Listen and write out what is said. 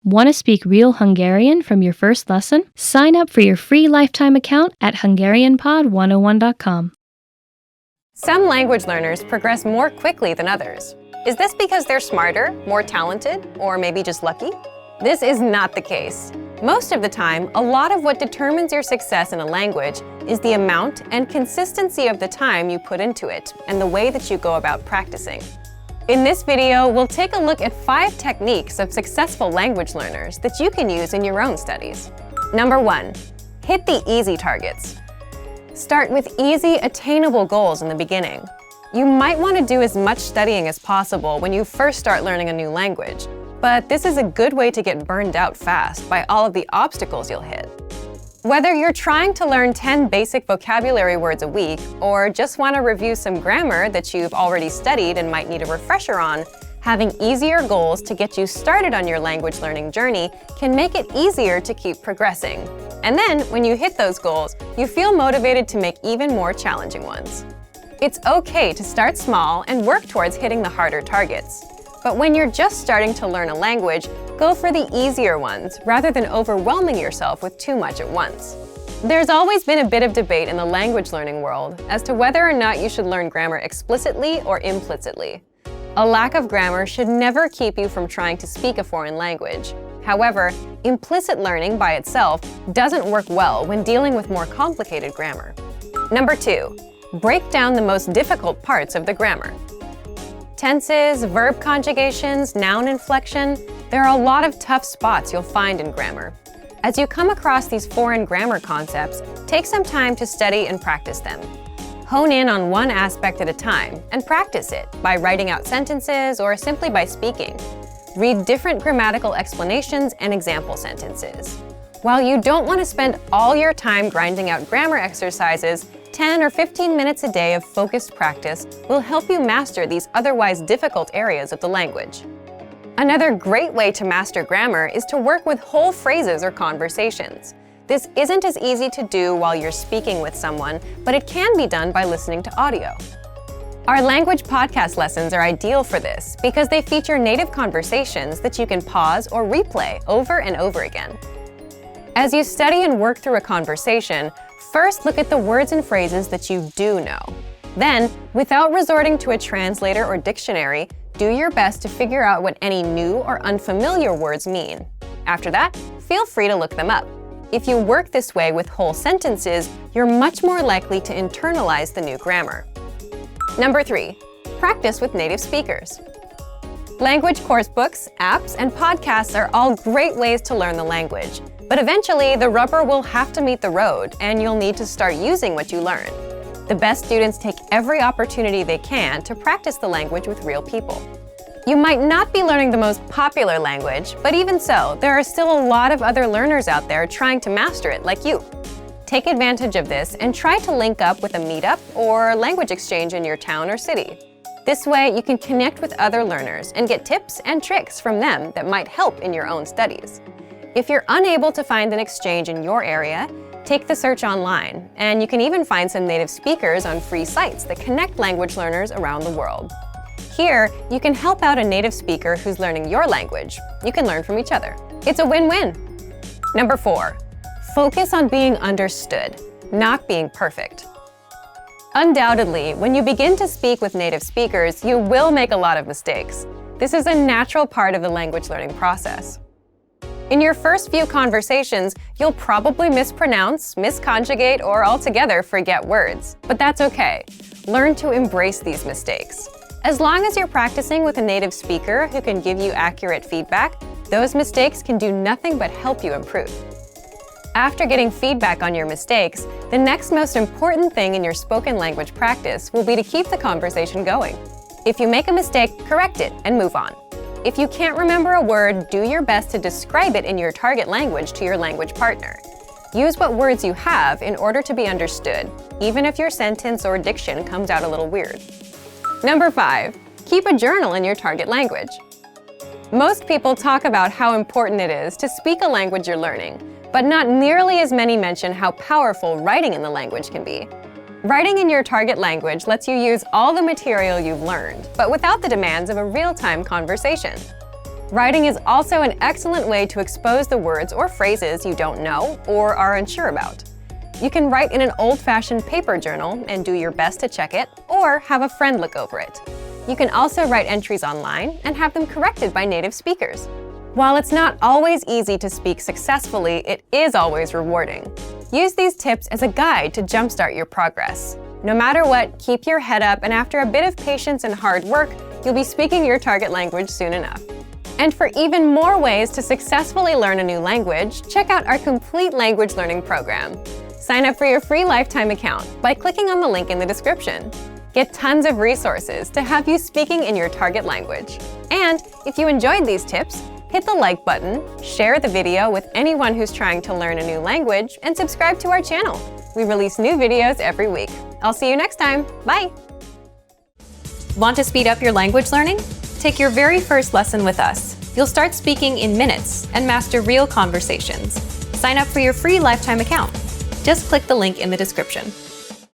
Want to speak real Hungarian from your first lesson? Sign up for your free lifetime account at HungarianPod101.com. Some language learners progress more quickly than others. Is this because they're smarter, more talented, or maybe just lucky? This is not the case. Most of the time, a lot of what determines your success in a language is the amount and consistency of the time you put into it and the way that you go about practicing. In this video, we'll take a look at 5 techniques of successful language learners that you can use in your own studies. Number 1, hit the easy targets. Start with easy, attainable goals in the beginning. You might want to do as much studying as possible when you first start learning a new language, but this is a good way to get burned out fast by all of the obstacles you'll hit. Whether you're trying to learn 10 basic vocabulary words a week, or just want to review some grammar that you've already studied and might need a refresher on, having easier goals to get you started on your language learning journey can make it easier to keep progressing. And then, when you hit those goals, you feel motivated to make even more challenging ones. It's okay to start small and work towards hitting the harder targets. But when you're just starting to learn a language, go for the easier ones rather than overwhelming yourself with too much at once. There's always been a bit of debate in the language learning world as to whether or not you should learn grammar explicitly or implicitly. A lack of grammar should never keep you from trying to speak a foreign language. However, implicit learning by itself doesn't work well when dealing with more complicated grammar. Number 2, break down the most difficult parts of the grammar. Tenses, verb conjugations, noun inflection, there are a lot of tough spots you'll find in grammar. As you come across these foreign grammar concepts, take some time to study and practice them. Hone in on one aspect at a time and practice it by writing out sentences or simply by speaking. Read different grammatical explanations and example sentences. While you don't want to spend all your time grinding out grammar exercises, 10 or 15 minutes a day of focused practice will help you master these otherwise difficult areas of the language. Another great way to master grammar is to work with whole phrases or conversations. This isn't as easy to do while you're speaking with someone, but it can be done by listening to audio. Our language podcast lessons are ideal for this because they feature native conversations that you can pause or replay over and over again. As you study and work through a conversation, first look at the words and phrases that you do know. Then, without resorting to a translator or dictionary, do your best to figure out what any new or unfamiliar words mean. After that, feel free to look them up. If you work this way with whole sentences, you're much more likely to internalize the new grammar. Number 3, practice with native speakers. Language course books, apps, and podcasts are all great ways to learn the language. But eventually, the rubber will have to meet the road, and you'll need to start using what you learn. The best students take every opportunity they can to practice the language with real people. You might not be learning the most popular language, but even so, there are still a lot of other learners out there trying to master it like you. Take advantage of this and try to link up with a meetup or language exchange in your town or city. This way, you can connect with other learners and get tips and tricks from them that might help in your own studies. If you're unable to find an exchange in your area, take the search online, and you can even find some native speakers on free sites that connect language learners around the world. Here, you can help out a native speaker who's learning your language. You can learn from each other. It's a win-win. Number 4, focus on being understood, not being perfect. Undoubtedly, when you begin to speak with native speakers, you will make a lot of mistakes. This is a natural part of the language learning process. In your first few conversations, you'll probably mispronounce, misconjugate, or altogether forget words. But that's okay. Learn to embrace these mistakes. As long as you're practicing with a native speaker who can give you accurate feedback, those mistakes can do nothing but help you improve. After getting feedback on your mistakes, the next most important thing in your spoken language practice will be to keep the conversation going. If you make a mistake, correct it and move on. If you can't remember a word, do your best to describe it in your target language to your language partner. Use what words you have in order to be understood, even if your sentence or diction comes out a little weird. Number 5, keep a journal in your target language. Most people talk about how important it is to speak a language you're learning, but not nearly as many mention how powerful writing in the language can be. Writing in your target language lets you use all the material you've learned, but without the demands of a real-time conversation. Writing is also an excellent way to expose the words or phrases you don't know or are unsure about. You can write in an old-fashioned paper journal and do your best to check it, or have a friend look over it. You can also write entries online and have them corrected by native speakers. While it's not always easy to speak successfully, it is always rewarding. Use these tips as a guide to jumpstart your progress. No matter what, keep your head up, and after a bit of patience and hard work, you'll be speaking your target language soon enough. And for even more ways to successfully learn a new language, check out our complete language learning program. Sign up for your free lifetime account by clicking on the link in the description. Get tons of resources to have you speaking in your target language. And if you enjoyed these tips, hit the like button, share the video with anyone who's trying to learn a new language, and subscribe to our channel. We release new videos every week. I'll see you next time. Bye! Want to speed up your language learning? Take your very first lesson with us. You'll start speaking in minutes and master real conversations. Sign up for your free lifetime account. Just click the link in the description.